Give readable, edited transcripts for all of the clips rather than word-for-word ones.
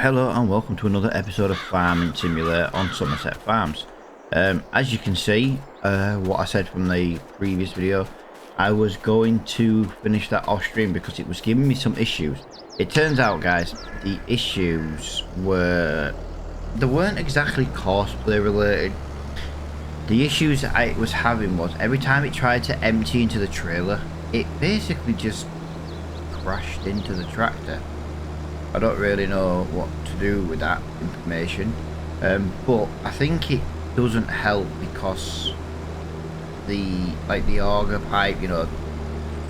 Hello and welcome to another episode of Farming Simulator on Somerset Farms. As you can see, what I said from the previous video, I was going to finish that off stream because it was giving me some issues. It turns out, guys, the issues they weren't exactly cosplay related. The issues I was having was every time it tried to empty into the trailer, it basically just crashed into the tractor. I don't really know what to do with that information, but I think it doesn't help because the auger pipe, you know,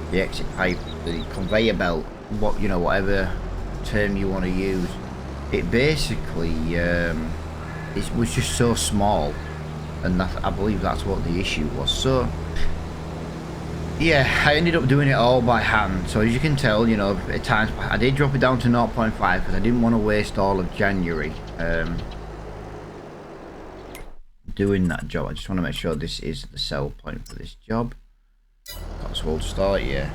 the exit pipe, the conveyor belt, whatever term you want to use, it basically it was just so small, and I believe that's what the issue was. So yeah, I ended up doing it all by hand. So as you can tell, you know, at times I did drop it down to 0.5 because I didn't want to waste all of January doing that job. I just want to make sure this is the sell point for this job. That's we'll start, yeah.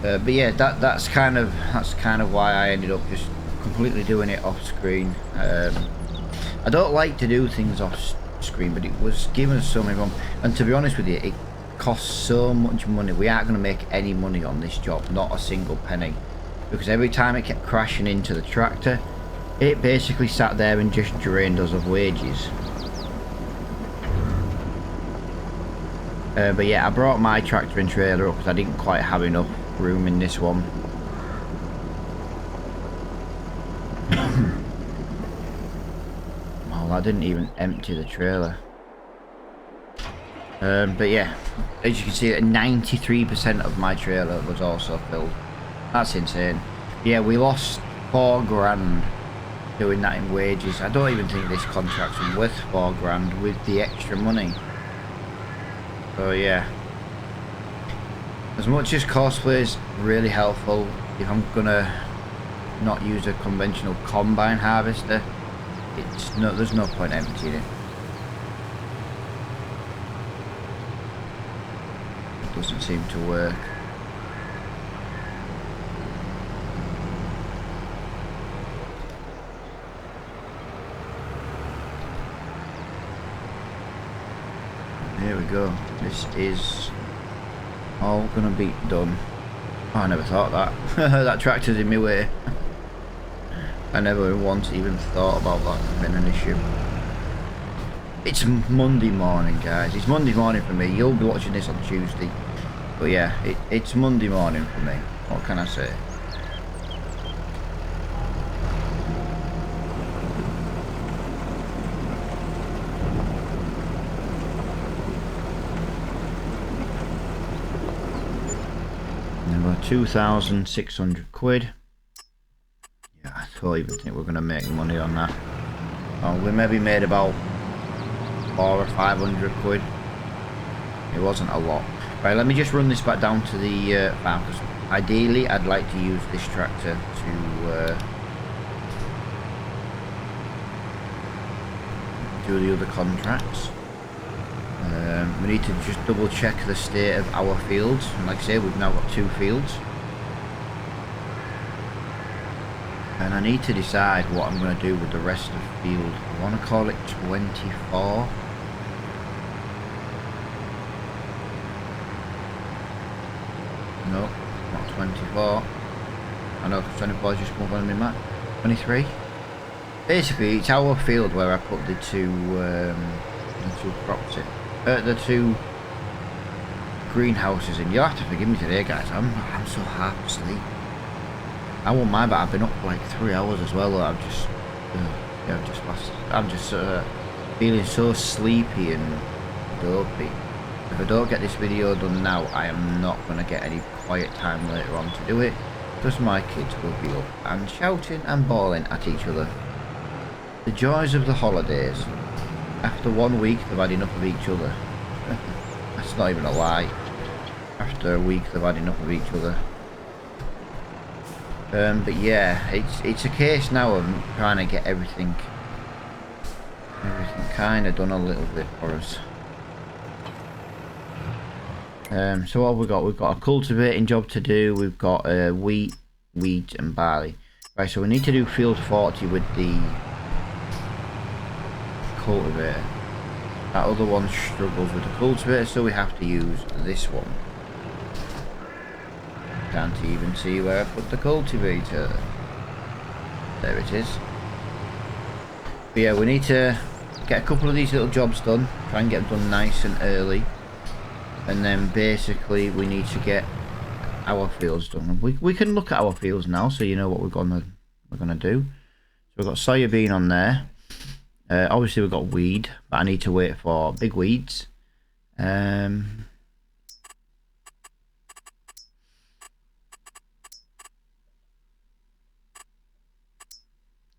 But yeah, that's kind of why I ended up just completely doing it off screen. I don't like to do things off screen, but it was giving us so many wrong. And to be honest with you, it costs so much money. We aren't going to make any money on this job, not a single penny, because every time it kept crashing into the tractor, it basically sat there and just drained us of wages. But yeah, I brought my tractor and trailer up because I didn't quite have enough room in this one. Well, I didn't even empty the trailer. But yeah, as you can see, 93% of my trailer was also filled. That's insane. Yeah, we lost £4 grand doing that in wages. I don't even think this contract's worth £4 grand with the extra money. So yeah, as much as cosplay is really helpful, if I'm gonna not use a conventional combine harvester, there's no point emptying it. Doesn't seem to work. Here we go. This is all gonna be done. Oh, I never thought that. That tractor's in my way. I never once even thought about that being an issue. It's Monday morning, guys. It's Monday morning for me. You'll be watching this on Tuesday. But yeah, it's Monday morning for me. What can I say? Number 2,600 quid. Yeah, I don't even think we're going to make money on that. Oh, we maybe made about 400 or 500 quid. It wasn't a lot. Right, let me just run this back down to the farm, because ideally I'd like to use this tractor to do the other contracts. We need to just double check the state of our fields, and like I say, we've now got 2 fields. And I need to decide what I'm going to do with the rest of the field. I want to call it 24. No, not 24. I know 24 is just come up on my map. 23. Basically, it's our field where I put the two crops in. The 2 greenhouses in. You'll have to forgive me today, guys. I'm so half asleep. I won't mind, but I've been up for like 3 hours as well. I'm just feeling so sleepy and dopey. If I don't get this video done now, I am not going to get any quiet time later on to do it, because my kids will be up and shouting and bawling at each other. The joys of the holidays. After 1 week, they've had enough of each other. That's not even a lie. After a week, they've had enough of each other. But yeah, it's a case now of trying to get everything kind of done a little bit for us. So what have we got? We've got a cultivating job to do. We've got wheat and barley. Right, so we need to do field 40 with the cultivator. That other one struggles with the cultivator, so we have to use this one. Can't even see where I put the cultivator. There it is. But yeah, we need to get a couple of these little jobs done. Try and get them done nice and early. And then basically we need to get our fields done. We can look at our fields now, so you know what we're gonna do. So we've got soybean on there. Obviously we've got weed, but I need to wait for big weeds.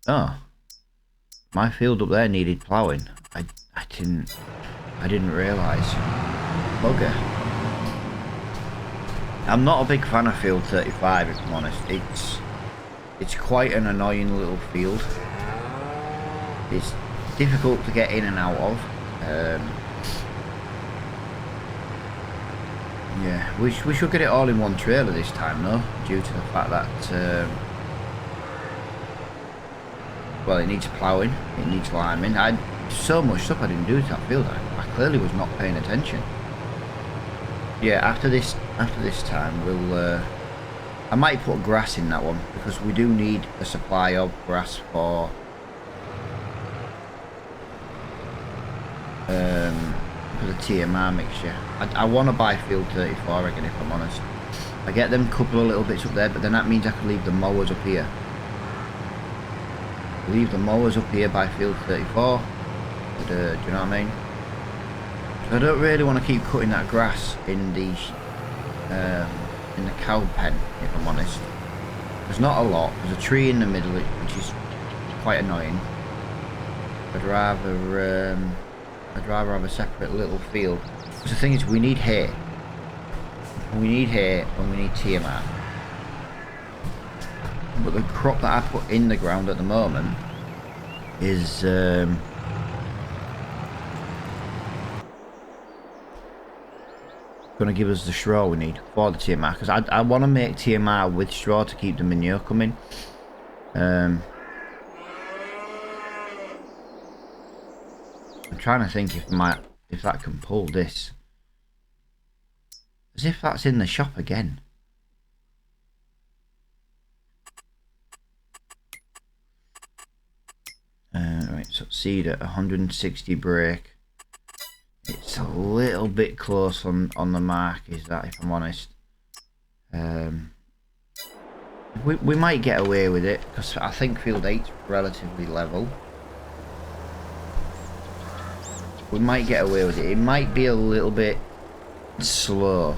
Oh, my field up there needed ploughing. I didn't realise. Bugger. I'm not a big fan of field 35, if I'm honest. It's quite an annoying little field. It's difficult to get in and out of. Yeah, we should get it all in one trailer this time though, due to the fact that well, it needs ploughing, it needs liming. I had so much stuff I didn't do to that field. I clearly was not paying attention. Yeah, after this time we'll I might put grass in that one, because we do need a supply of grass for the TMR mixture. I want to buy field 34 again, if I'm honest. I get them couple of little bits up there, but then that means I could leave the mowers up here. Leave the mowers up here by field 34. But, do you know what I mean? So I don't really want to keep cutting that grass in the cow pen, if I'm honest. There's not a lot. There's a tree in the middle, which is quite annoying. I'd rather have a separate little field. Because the thing is, we need hay. We need hay and we need TMR. But the crop that I put in the ground at the moment is going to give us the straw we need for the TMR, because I want to make TMR with straw to keep the manure coming. I'm trying to think if that can pull this. As if that's in the shop again. Right, so seed at 160 break. It's a little bit close on the mark, is that, if I'm honest. We might get away with it, because I think field 8's relatively level. We might get away with it. It might be a little bit slow.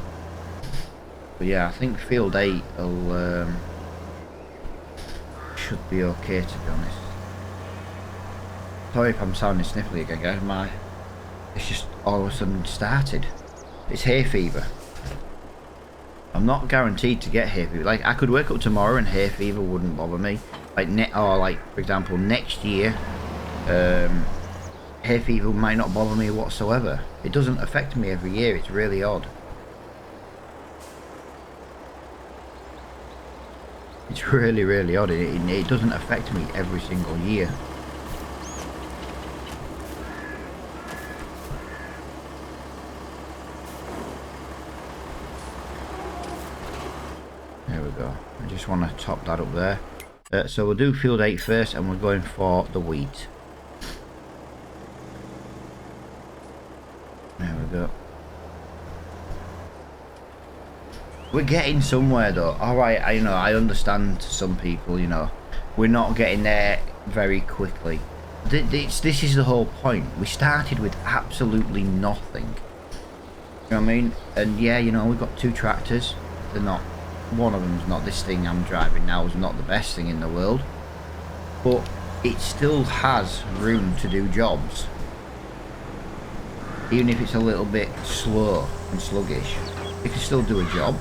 But yeah, I think field 8 will should be okay, to be honest. Sorry if I'm sounding sniffly again, guys. It's just all of a sudden started. It's hay fever. I'm not guaranteed to get hay fever. Like, I could wake up tomorrow and hay fever wouldn't bother me. Like for example, next year, hay fever might not bother me whatsoever. It doesn't affect me every year. It's really odd. It's really, really odd. It doesn't affect me every single year. There we go. I just want to top that up there. So we'll do field 8 first, and we're going for the wheat. There we go. We're getting somewhere though. Alright, I understand some people, we're not getting there very quickly. This is the whole point. We started with absolutely nothing. You know what I mean? And yeah, we've got 2 tractors. They're not, one of them's not this thing I'm driving now, is not the best thing in the world. But it still has room to do jobs. Even if it's a little bit slow and sluggish, it can still do a job.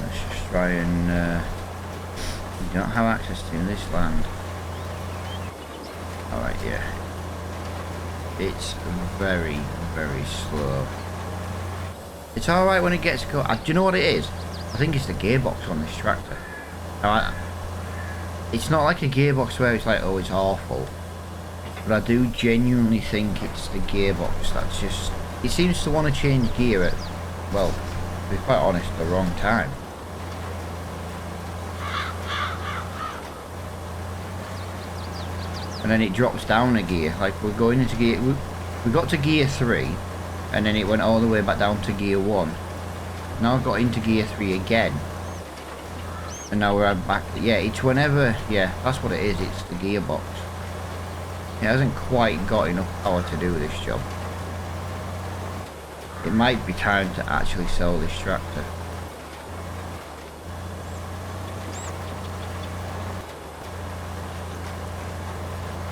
Let's just try and... you don't have access to this land. Alright, yeah. It's very, very slow. It's alright when it gets going. Do you know what it is? I think it's the gearbox on this tractor. Now, it's not like a gearbox where it's like, oh, it's awful. But I do genuinely think it's the gearbox that's just... It seems to want to change gear at, well, to be quite honest, the wrong time. And then it drops down a gear. Like, we're going into gear... We got to gear 3, and then it went all the way back down to gear 1. Now I've got into gear 3 again. And now we're back... Yeah, it's whenever... Yeah, that's what it is. It's the gearbox. It hasn't quite got enough power to do this job. It might be time to actually sell this tractor.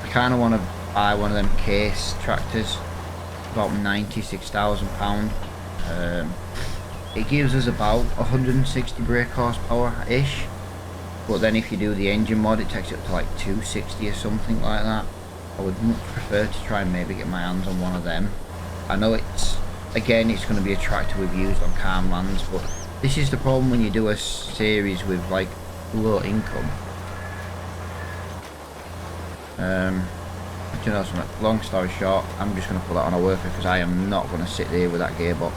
I kind of want to buy one of them case tractors. About £96,000. It gives us about 160 brake horsepower-ish. But then if you do the engine mod, it takes it up to like 260 or something like that. I would much prefer to try and maybe get my hands on one of them. I know it's, again, it's going to be a tractor we've used on Carmlands, but this is the problem when you do a series with like low income. You know something, long story short, I'm just going to put that on a worker because I am not going to sit there with that gearbox.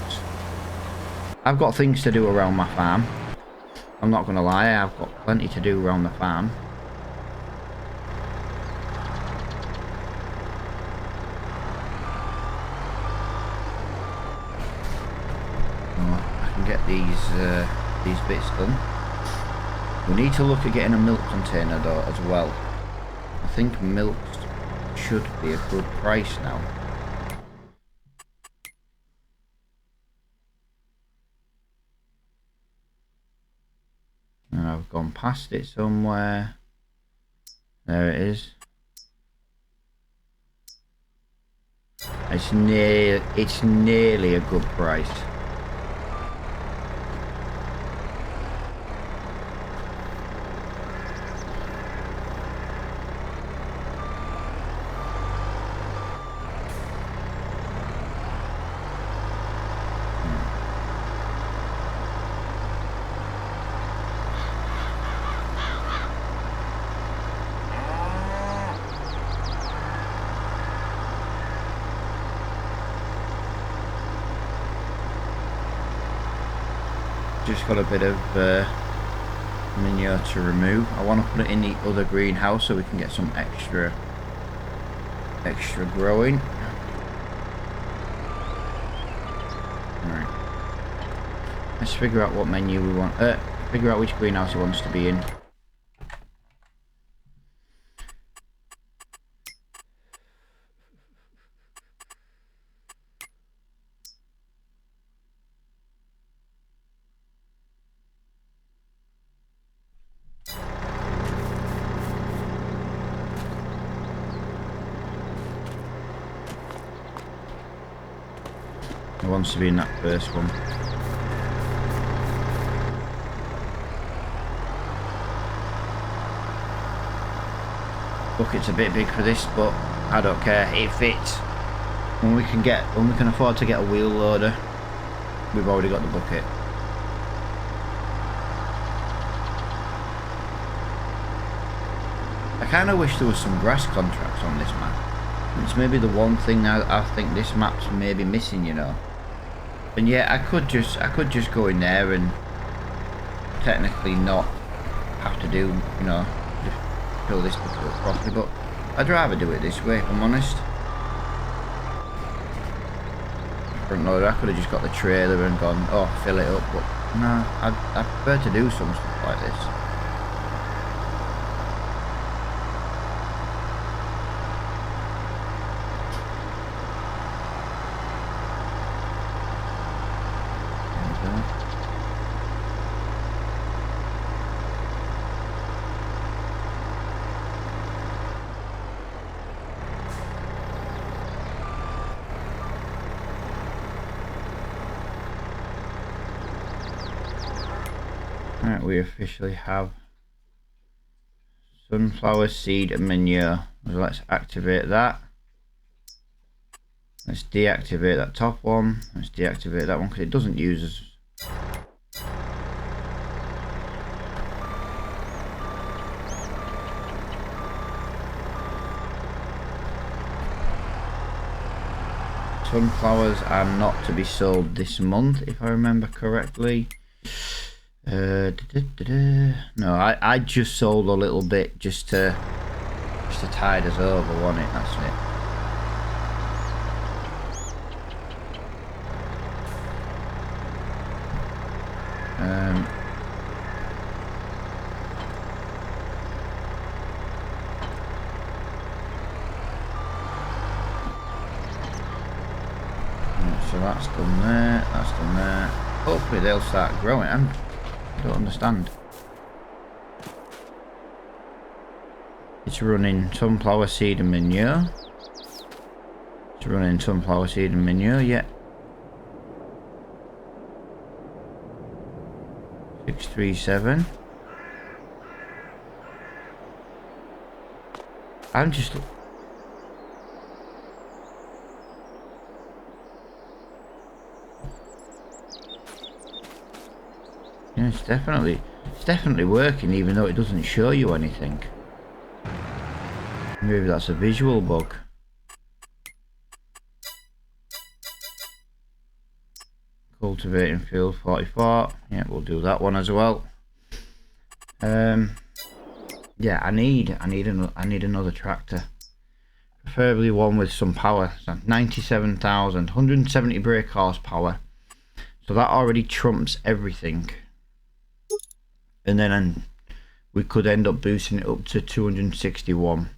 I've got things to do around my farm. I'm not going to lie, I've got plenty to do around the farm. I can get these bits done. We need to look at getting a milk container though as well. I think milk should be a good price now. And I've gone past it somewhere. There it is. It's nearly a good price. Just got a bit of manure to remove. I want to put it in the other greenhouse so we can get some extra growing. Alright. Let's figure out what menu we want. Figure out which greenhouse it wants to be in. It wants to be in that first one. Bucket's a bit big for this, but I don't care. It fits. When we can afford to get a wheel loader, we've already got the bucket. I kind of wish there was some grass contracts on this map. It's maybe the one thing I think this map's maybe missing, you know. And yeah, I could just go in there and technically not have to do, you know, just fill this bucket up properly, but I'd rather do it this way, if I'm honest. Front loader, I could have just got the trailer and gone, oh, fill it up, but no, I prefer to do some stuff like this. Right, we officially have sunflower seed and manure. So let's activate that. Let's deactivate that top one. Let's deactivate that one because it doesn't use us. Sunflowers are not to be sold this month, if I remember correctly. No, I just sold a little bit just to tide us over, wasn't it? That's it. So that's done there, that's done there. Hopefully they'll start growing. I don't understand. It's running sunflower seed and manure. It's running sunflower seed and manure, yeah. 637. I'm just... Yeah, it's definitely working, even though it doesn't show you anything. Maybe that's a visual bug. Cultivating field 44. Yeah, we'll do that one as well. Yeah, I need another tractor, preferably one with some power. So 97,000, 170 brake horsepower. So that already trumps everything. And then we could end up boosting it up to 261.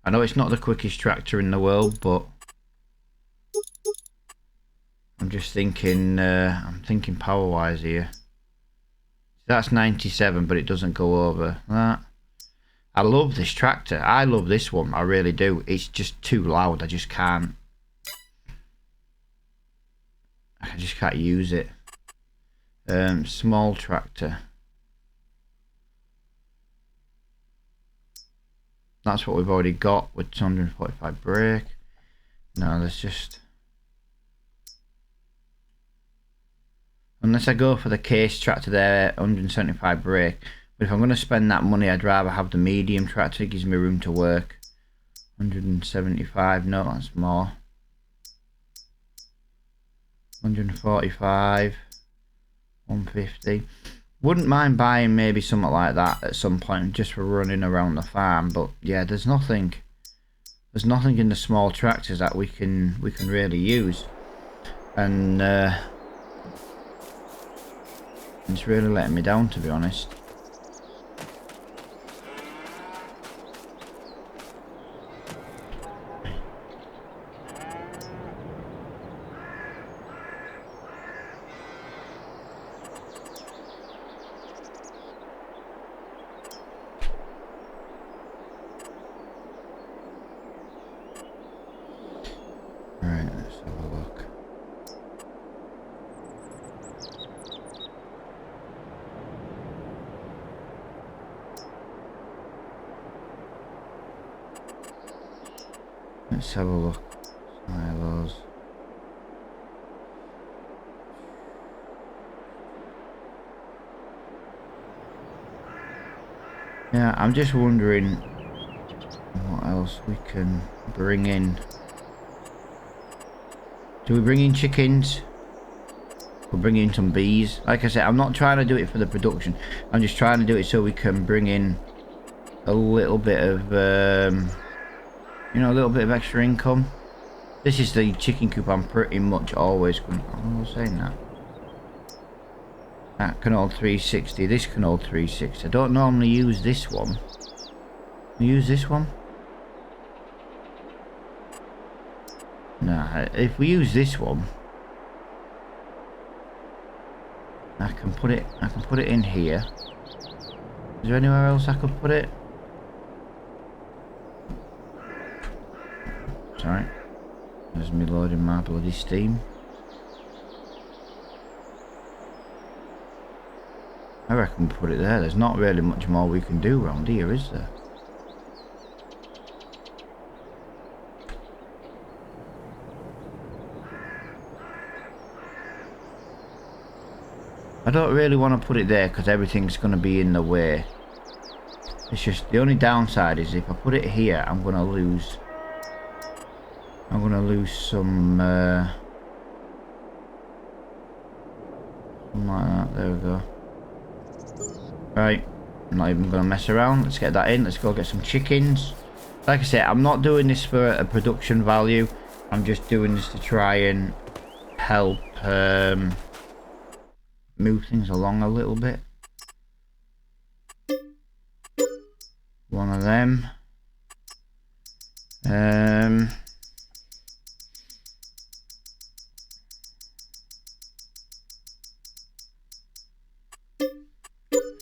I know it's not the quickest tractor in the world, but I'm just thinking, I'm thinking power wise here. That's 97, but it doesn't go over that. I love this tractor. I love this one. I really do. It's just too loud. I just can't. I just can't use it. Small tractor. That's what we've already got with 245 brake. No, let's just... Unless I go for the case tractor there, 175 brake. But if I'm going to spend that money, I'd rather have the medium tractor. It gives me room to work. 175, no, that's more. 145, 150. Wouldn't mind buying maybe something like that at some point, just for running around the farm. But yeah, there's nothing in the small tractors that we can really use, and it's really letting me down, to be honest. Right, let's have a look. Let's have a look. Silos. Yeah, I'm just wondering what else we can bring in. Do we bring in chickens? We'll bring in some bees. Like I said, I'm not trying to do it for the production. I'm just trying to do it so we can bring in a little bit of, you know, a little bit of extra income. This is the chicken coop I'm pretty much always going. I was saying that. That can hold 360. This can hold 360. I don't normally use this one. Use this one. Nah, if we use this one, I can put it in here. Is there anywhere else I could put it? Sorry. There's me loading my bloody Steam. I reckon we put it there. There's not really much more we can do around here, is there? don't really want to put it there because everything's going to be in the way. It's just the only downside is if I put it here, I'm going to lose some something like that. There we go. Right, I'm not even going to mess around. Let's get that in. Let's go get some chickens. Like I said, I'm not doing this for a production value. I'm just doing this to try and help move things along a little bit. One of them.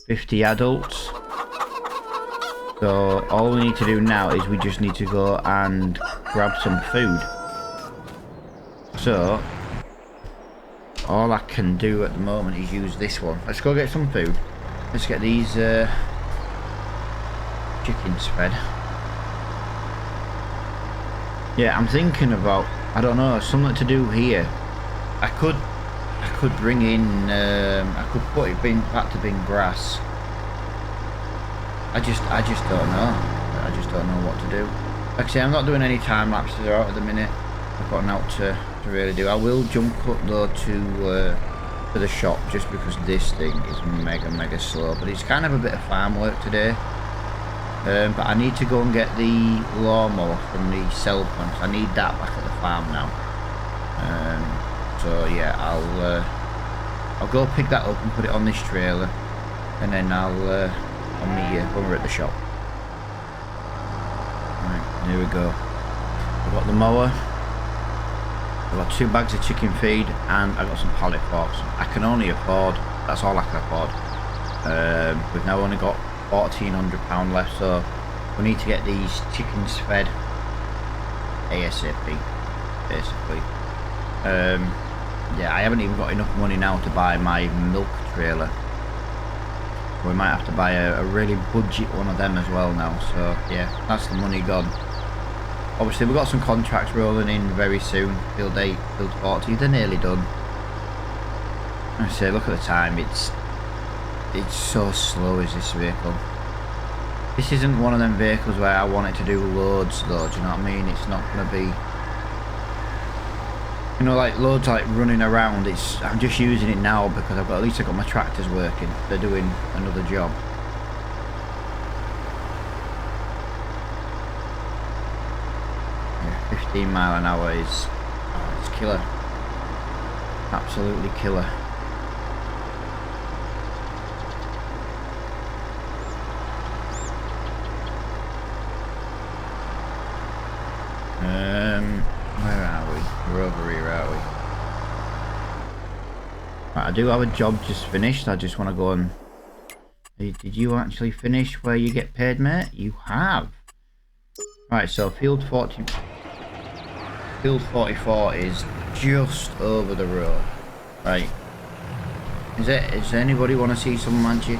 50 adults. So all we need to do now is we just need to go and grab some food. So all I can do at the moment is use this one. Let's go get some food. Let's get these chickens fed. Yeah, I'm thinking about, I don't know, something to do here. I could bring in, I could put it back to being grass. I just don't know. I just don't know what to do. Like I say, I'm not doing any time lapses out at the minute. I've got an out to really do. I will jump up though to the shop just because this thing is mega slow. But it's kind of a bit of farm work today. But I need to go and get the lawnmower from the cell point. I need that back at the farm now. So yeah, I'll go pick that up and put it on this trailer, and then I'll meet you when we're at the shop. Right, here we go. I've got the mower. I've got 2 bags of chicken feed, and I've got some pallet forks. I can only afford. That's all I can afford. We've now only got £1,400 left, so we need to get these chickens fed ASAP, basically. Yeah, I haven't even got enough money now to buy my milk trailer. We might have to buy a really budget one of them as well now. So yeah, that's the money gone. Obviously we've got some contracts rolling in very soon. Field 8, Field 40, they're nearly done. I say, look at the time, it's so slow is this vehicle. This isn't one of them vehicles where I want it to do loads though, do you know what I mean? It's not going to be, you know, like loads like running around. I'm just using it now because at least I've got my tractors working. They're doing another job. Yeah, 15 mile an hour is, it's killer. Absolutely killer. Where are we? We're over here, are we? Right, I do have a job just finished. I just want to go and... Did you actually finish where you get paid, mate? You have. Right, so Field 44 is just over the road. Right. Does anybody want to see some magic?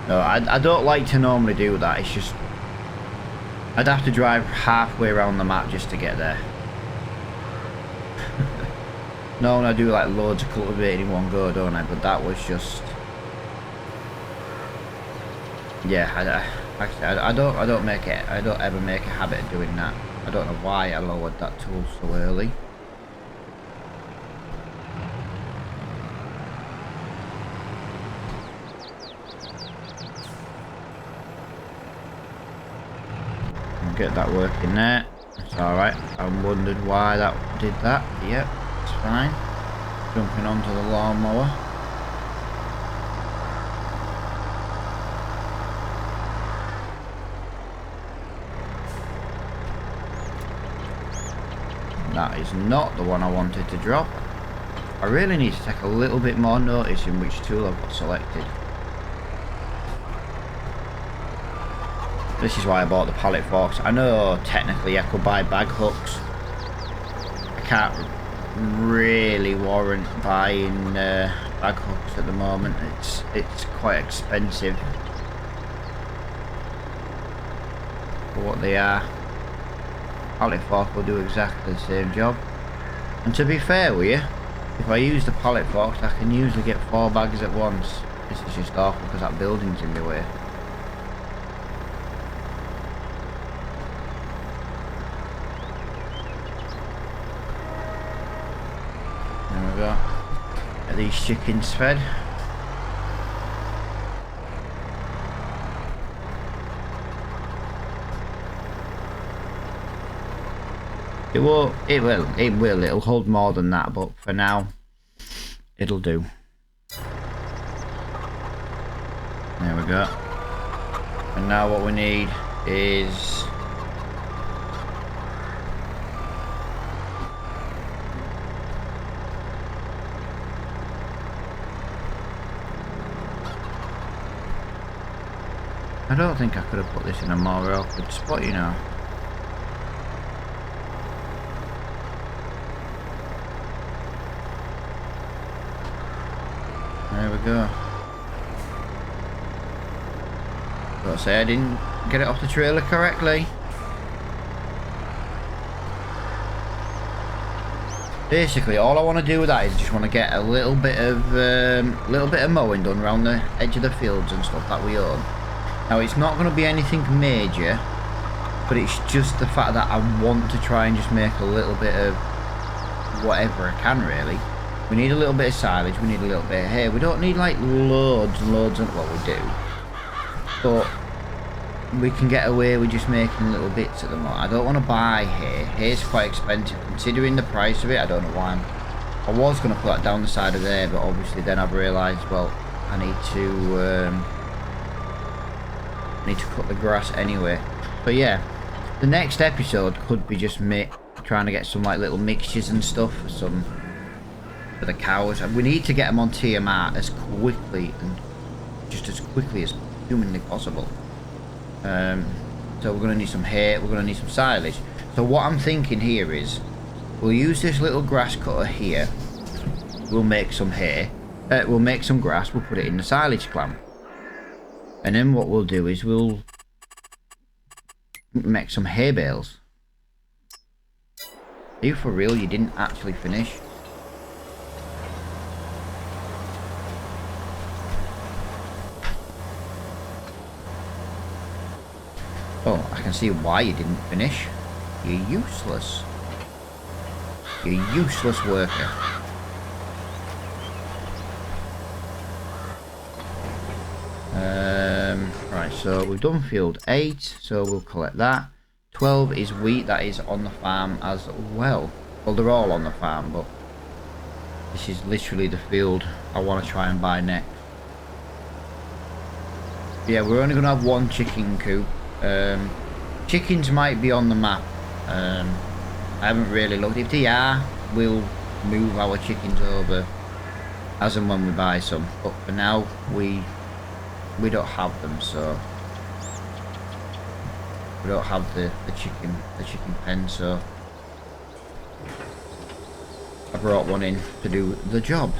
No, I don't like to normally do that. It's just... I'd have to drive halfway around the map just to get there. No, I do like loads of cultivating in one go, don't I? But that was just... Yeah, I don't ever make a habit of doing that. I don't know why I lowered that tool so early. Get that working there. It's alright. I wondered why that did that. Yep, it's fine. Jumping onto the lawnmower. That is not the one I wanted to drop. I really need to take a little bit more notice in which tool I've got selected. This is why I bought the pallet forks. I know technically I could buy bag hooks. I can't really warrant buying bag hooks at the moment. It's quite expensive for what they are. Pallet fork will do exactly the same job. And to be fair with you, If I use the pallet box, I can usually get 4 bags at once. This is just awful because that building's in my way. There we go. Get these chickens fed. It will. It'll hold more than that, but for now, it'll do. There we go. And now what we need is... I don't think I could have put this in a more awkward spot, you know. There we go. Gotta say I didn't get it off the trailer correctly. Basically, all I want to do with that is just want to get a little bit of mowing done around the edge of the fields and stuff that we own. Now, it's not going to be anything major, but it's just the fact that I want to try and just make a little bit of whatever I can, really. We need a little bit of silage, we need a little bit of hay. We don't need like loads and loads of, well, we do, but we can get away with just making little bits at the moment. I don't want to buy hay. Hay's quite expensive considering the price of it. I don't know why I was going to put that down the side of there, but obviously then I've realised, well, I need to cut the grass anyway. But yeah, the next episode could be just me trying to get some like little mixtures and stuff for the cows. We need to get them on TMR as quickly as humanly possible. So we're going to need some hay, we're going to need some silage. So what I'm thinking here is we'll use this little grass cutter here. We'll make some hay, we'll make some grass, we'll put it in the silage clamp. And then what we'll do is we'll make some hay bales. Are you for real? You didn't actually finish? Oh, I can see why you didn't finish. You're useless. You're a useless worker. Right, so we've done field 8, so we'll collect that. 12 is wheat, that is on the farm as well. Well, they're all on the farm, but this is literally the field I want to try and buy next. Yeah, we're only going to have one chicken coop. Chickens might be on the map. I haven't really looked. If they are, we'll move our chickens over as and when we buy some. But for now, we don't have them, so we don't have the chicken pen, so I brought one in to do the job.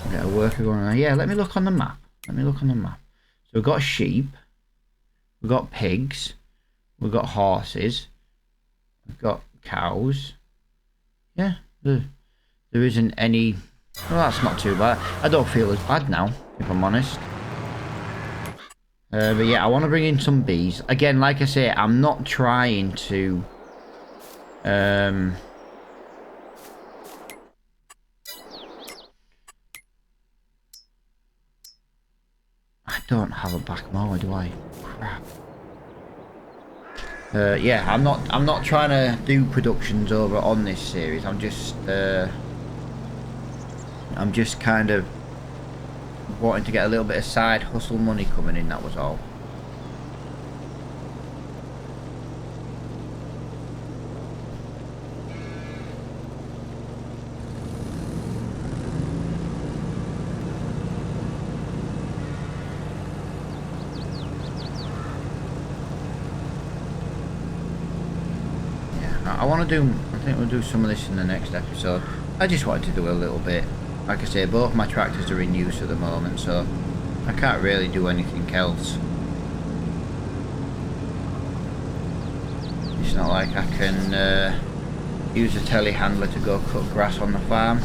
Get a worker going on. Yeah, let me look on the map. So we've got sheep, we've got pigs, we've got horses, we've got cows. Yeah, there isn't any. Well, that's not too bad. I don't feel as bad now, if I'm honest. But yeah, I want to bring in some bees. Again, like I say, I'm not trying to I don't have a back mower, do I? Crap. Yeah, I'm not trying to do productions over on this series. I'm just kind of wanting to get a little bit of side hustle money coming in, that was all. I want to do, I think we'll do some of this in the next episode. I just wanted to do a little bit. Like I say, both my tractors are in use at the moment, so I can't really do anything else. It's not like I can use a telehandler to go cut grass on the farm.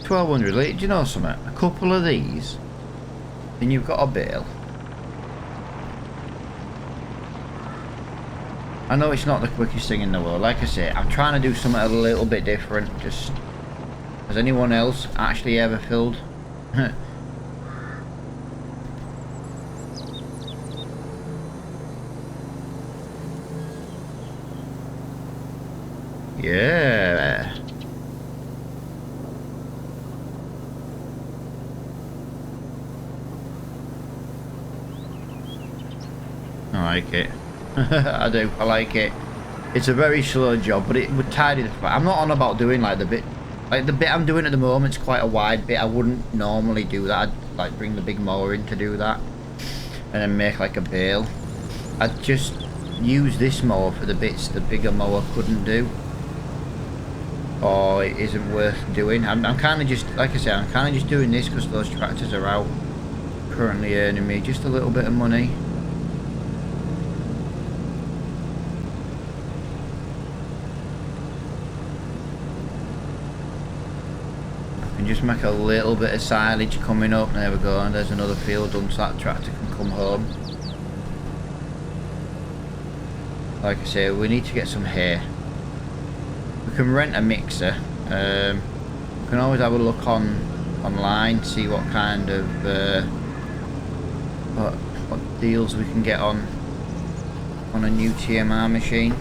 $1,200. Do you know something? A couple of these, and you've got a bale. I know it's not the quickest thing in the world. Like I say, I'm trying to do something a little bit different. Just, has anyone else actually ever filled? Yeah. I like it. I do. I like it. It's a very slow job, but it would tidy the flat. I'm not on about doing like the bit I'm doing at the moment is quite a wide bit. I wouldn't normally do that. I'd like bring the big mower in to do that, and then make like a bale. I'd just use this mower for the bits the bigger mower couldn't do, or it isn't worth doing. I'm kind of just, like I say, I'm kind of just doing this because those tractors are out, currently earning me just a little bit of money. Just make a little bit of silage coming up. There we go, and there's another field done so that tractor can come home. Like I say, we need to get some hay. We can rent a mixer. We can always have a look online, see what kind of what deals we can get on a new TMR machine.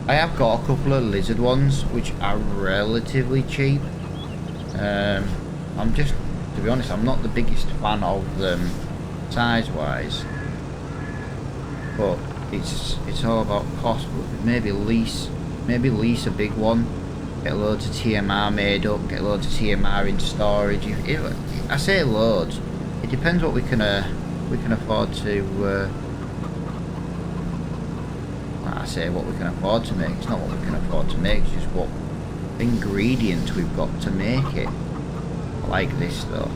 I have got a couple of lizard ones which are relatively cheap. I'm just, to be honest, I'm not the biggest fan of them size wise, but it's all about cost. Maybe lease a big one, get loads of TMR made up, get loads of TMR in storage. I say loads, it depends what we can afford to I say what we can afford to make. It's not what we can afford to make, it's just what ingredients we've got to make it. I like this though.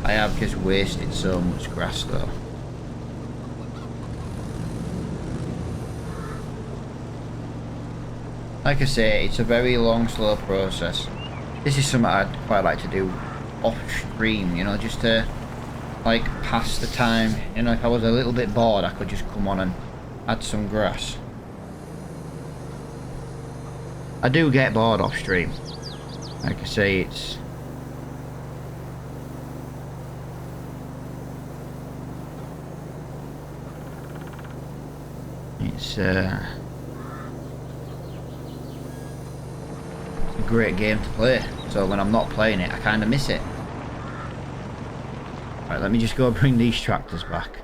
I have just wasted so much grass though. Like I say, it's a very long, slow process. This is something I'd quite like to do off stream, you know, just to like pass the time. You know, if I was a little bit bored, I could just come on and add some grass. I do get bored off stream. Like I say, it's a great game to play. So when I'm not playing it, I kind of miss it. Right, let me just go bring these tractors back.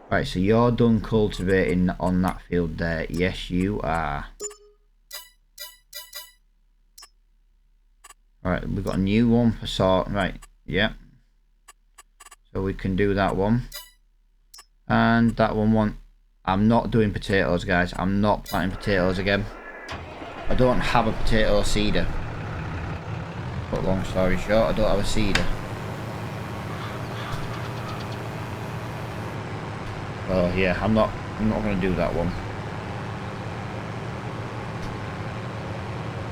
Right, so you're done cultivating on that field there. Yes, you are. Alright, we've got a new one for sort. Right, yeah. So we can do that one. And that one. I'm not doing potatoes, guys. I'm not planting potatoes again. I don't have a potato seeder. But long story short, I don't have a seeder. Oh yeah, I'm not going to do that one.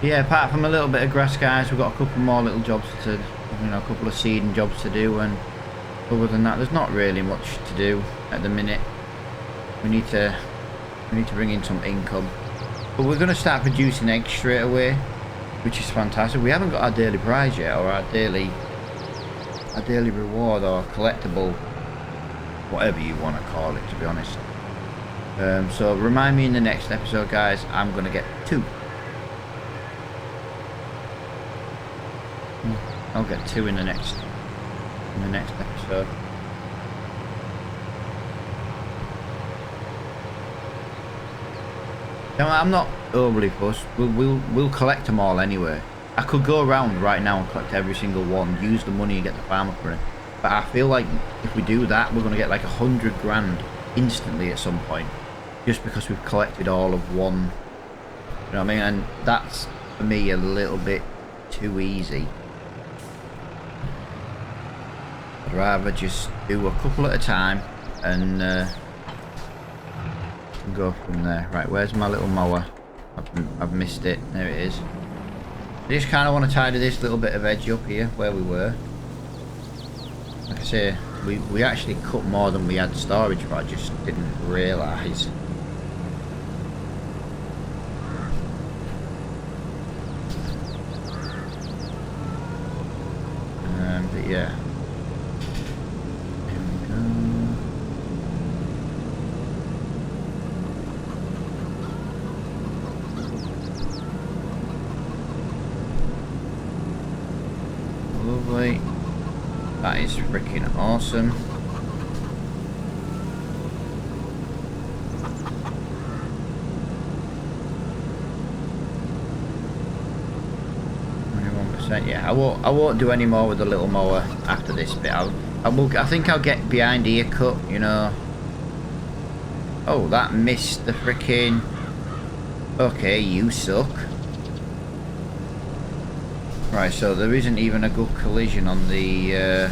Yeah, apart from a little bit of grass, guys, we've got a couple more little jobs to, you know, a couple of seeding jobs to do, and other than that, there's not really much to do at the minute. We need to We need to bring in some income. But we're going to start producing eggs straight away, which is fantastic. We haven't got our daily prize yet, or our daily reward, or collectible, whatever you want to call it, to be honest. So remind me in the next episode, guys. I'm going to get 2. I'll get 2 in the next episode. Now, I'm not overly fussed. We'll collect them all anyway. I could go around right now and collect every single one, use the money and get the farm up running. But I feel like if we do that, we're going to get like 100 grand instantly at some point, just because we've collected all of one. You know what I mean? And that's for me a little bit too easy. I'd rather just do a couple at a time and go from there. Right, where's my little mower? I've missed it. There it is. I just kind of want to tidy this little bit of edge up here where we were. Like I say, we actually cut more than we had storage for. I just didn't realise. But yeah. There we go. Lovely. That is freaking awesome. Yeah, I won't do any more with the little mower after this bit. I think I'll get behind here cut, you know. Oh, that missed the freaking. Okay, you suck. Right, so there isn't even a good collision on the I'll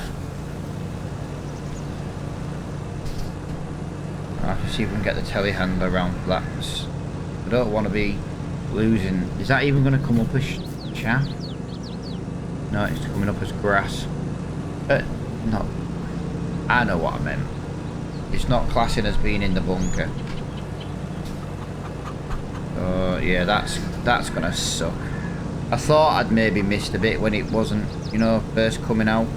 have to see if we can get the telehandler around for that. I don't want to be losing. Is that even going to come up as chaff? No, it's coming up as grass. No. I know what I meant. It's not classing as being in the bunker. Oh, yeah, that's gonna suck. I thought I'd maybe missed a bit when it wasn't, you know, first coming out.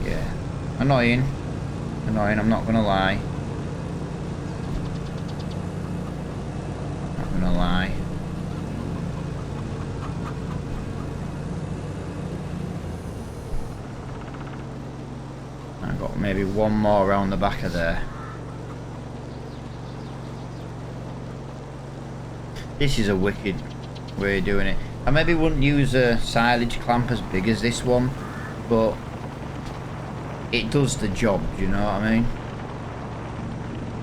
Yeah. Annoying. Annoying, I'm not gonna lie. Lie. I've got maybe one more around the back of there. This is a wicked way of doing it. I maybe wouldn't use a silage clamp as big as this one, but it does the job, do you know what I mean?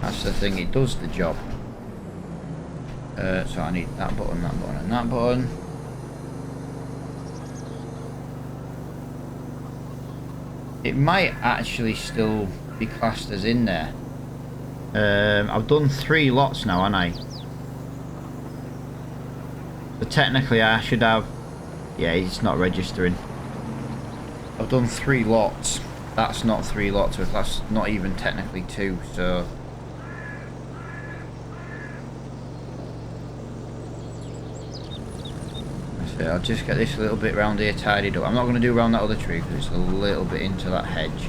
That's the thing, it does the job. So I need that button, and that button. It might actually still be classed as in there. I've done 3 lots now, haven't I? So technically I should have... Yeah, it's not registering. I've done 3 lots. That's not 3 lots, that's not even technically 2, so... I'll just get this little bit round here tidied up. I'm not going to do around that other tree because it's a little bit into that hedge.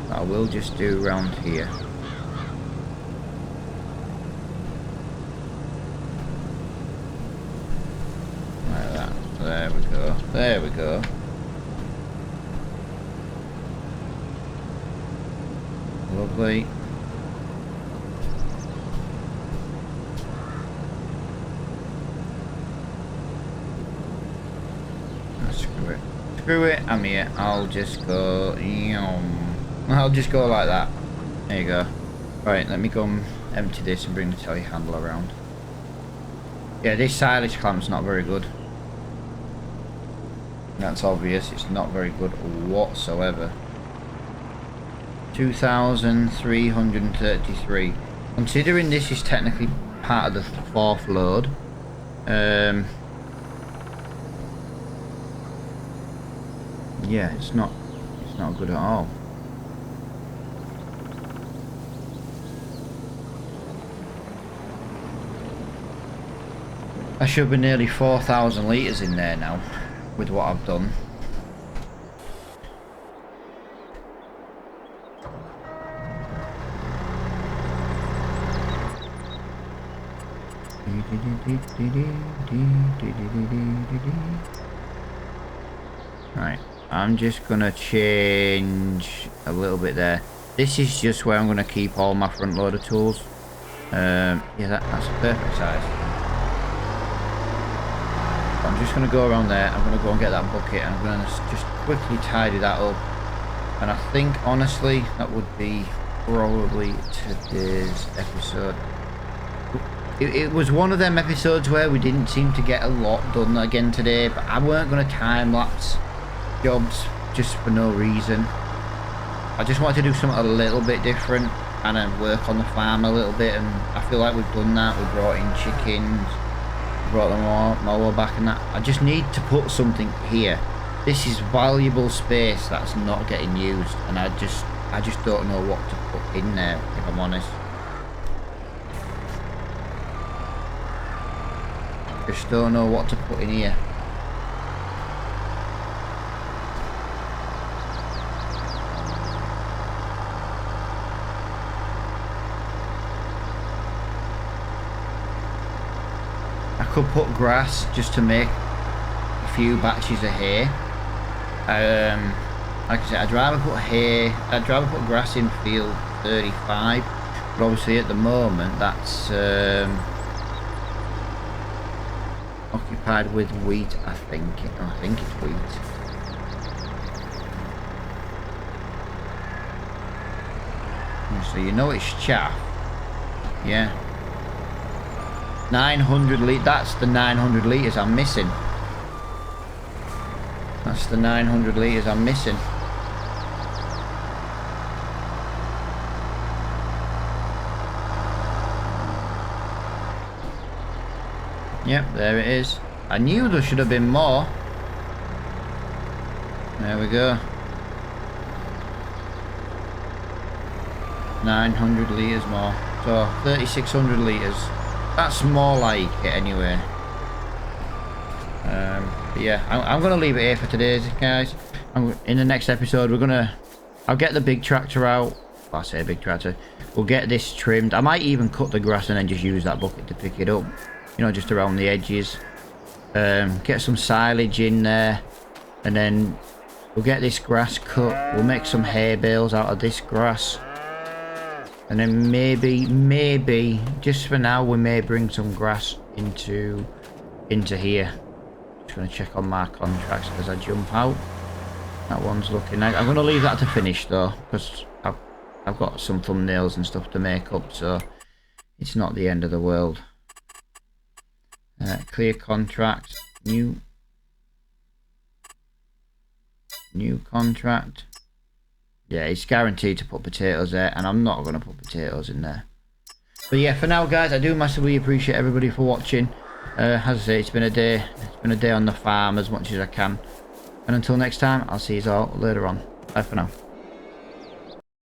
But I will just do around here. Like that. There we go. There we go. Lovely. Screw it, I'm here. I'll just go. I'll just go like that. There you go. Right, let me go and empty this and bring the telehandler around. Yeah, this silage clamp's not very good. That's obvious. It's not very good whatsoever. 2,333. Considering this is technically part of the 4th load. Yeah, it's not It's not good at all. I should be nearly 4,000 litres in there now with what I've done. Right, I'm just gonna change a little bit there. This is just where I'm gonna keep all my front loader tools. Yeah, that's a perfect size. I'm just gonna go around there. I'm gonna go and get that bucket, and I'm gonna just quickly tidy that up. And I think honestly that would be probably today's episode. It was one of them episodes where we didn't seem to get a lot done again today, but I weren't going to time-lapse jobs just for no reason. I just wanted to do something a little bit different and then work on the farm a little bit, and I feel like we've done that. We brought in chickens, we brought the mower back and that. I just need to put something here. This is valuable space that's not getting used, and I just don't know what to put in there, if I'm honest. Just don't know what to put in here. I could put grass just to make a few batches of hay. Like I said, I'd rather put hay. I'd rather put grass in field 35, but obviously at the moment that's occupied with wheat. I think it's wheat. So you know it's chaff. Yeah. 900 litres. That's the 900 litres I'm missing. That's the 900 litres I'm missing. Yep, there it is. I knew there should have been more. There we go. 900 litres more. So 3,600 litres. That's more like it anyway. But yeah, I'm going to leave it here for today, guys. In the next episode, I'll get the big tractor out. Well, I say big tractor. We'll get this trimmed. I might even cut the grass and then just use that bucket to pick it up. You know, just around the edges. Get some silage in there, and then we'll get this grass cut. We'll make some hay bales out of this grass, and then maybe just for now we may bring some grass into here. Just gonna check on my contracts as I jump out. That one's looking nice. I'm gonna leave that to finish though, because I've got some thumbnails and stuff to make up, so it's not the end of the world. Clear contract, new contract. Yeah, it's guaranteed to put potatoes there, and I'm not going to put potatoes in there. But yeah, for now, guys, I do massively appreciate everybody for watching. As I say, it's been a day on the farm as much as I can. And until next time, I'll see you all later on. Bye for now.